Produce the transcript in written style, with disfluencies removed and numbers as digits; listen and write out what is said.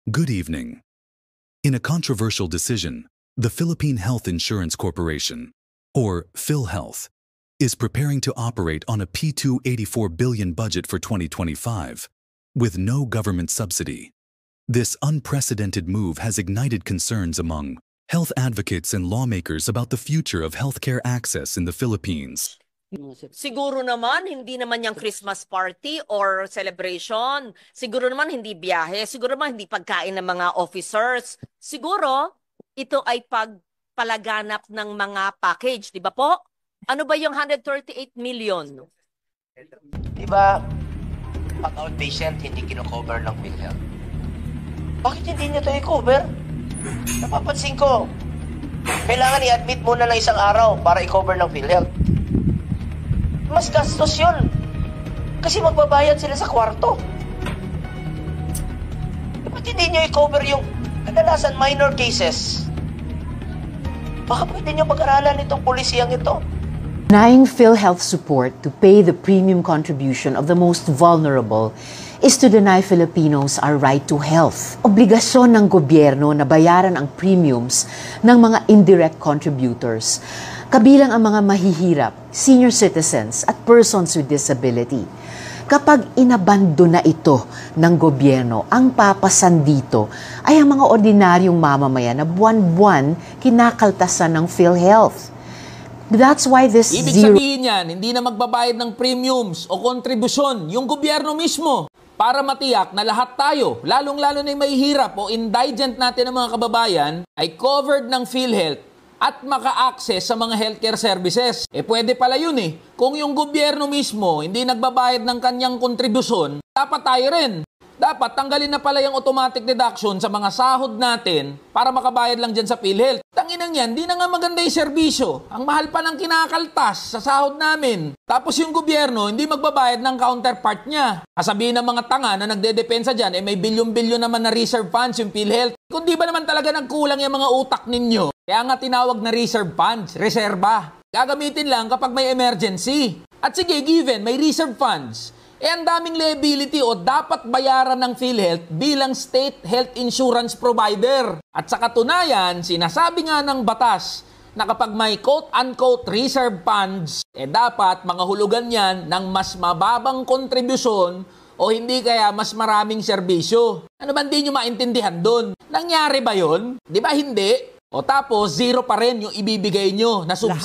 Good evening. In a controversial decision, the Philippine Health Insurance Corporation, or PhilHealth, is preparing to operate on a P284 billion budget for 2025, with no government subsidy. This unprecedented move has ignited concerns among health advocates and lawmakers about the future of healthcare access in the Philippines. Siguro naman, hindi naman yung Christmas party or celebration. Siguro naman hindi biyahe. Siguro naman hindi pagkain ng mga officers. Siguro, ito ay pagpalaganap ng mga package. Di ba po? Ano ba yung 138 million? Di ba, pag outpatient, hindi kino-cover ng PhilHealth? Bakit hindi niyo ito i-cover? Napapansin ko, kailangan i-admit muna ng isang araw para i-cover ng PhilHealth. Mas gastos yun. Kasi magbabayad sila sa kwarto. Ba't hindi nyo i-cover yung kadalasan minor cases? Baka pwede nyo pag-aralan itong polisiyang ito. Denying PhilHealth support to pay the premium contribution of the most vulnerable is to deny Filipinos our right to health. Obligasyon ng gobyerno na bayaran ang premiums ng mga indirect contributors, kabilang ang mga mahihirap, senior citizens at persons with disability. Kapag inabando na ito ng gobyerno, ang papasan dito ay ang mga ordinaryong mamamayan na buwan-buwan kinakaltasan ng PhilHealth. That's why this Ibig sabihin yan, hindi na magbabayad ng premiums o kontribusyon yung gobyerno mismo para matiyak na lahat tayo, lalong-lalo na yung mahihirap o indigent natin ng mga kababayan, ay covered ng PhilHealth at maka-access sa mga healthcare services. Pwede pala yun eh. Kung yung gobyerno mismo hindi nagbabayad ng kanyang kontribusyon, dapat tayo rin. Dapat tanggalin na pala yung automatic deduction sa mga sahod natin para makabayad lang dyan sa PhilHealth. Tanginang yan, di na nga maganda yung serbisyo. Ang mahal pa ng kinakaltas sa sahod namin. Tapos yung gobyerno hindi magbabayad ng counterpart niya. Kasabihin ng mga tanga na nagdedepensa dyan, may bilyon-bilyon naman na reserve funds yung PhilHealth. Kung di ba naman talaga nagkulang yung mga utak ninyo, kaya nga tinawag na reserve funds, reserba. Gagamitin lang kapag may emergency. At sige, given, may reserve funds. Ang daming liability o dapat bayaran ng PhilHealth bilang state health insurance provider. At sa katunayan, sinasabi nga ng batas na kapag may quote-unquote reserve funds, dapat mga hulugan yan ng mas mababang kontribusyon o hindi kaya mas maraming serbisyo. Ano ba hindi nyo maintindihan doon? Nangyari ba yun? Di ba hindi? O tapos, zero pa rin yung ibibigay nyo na subsidy.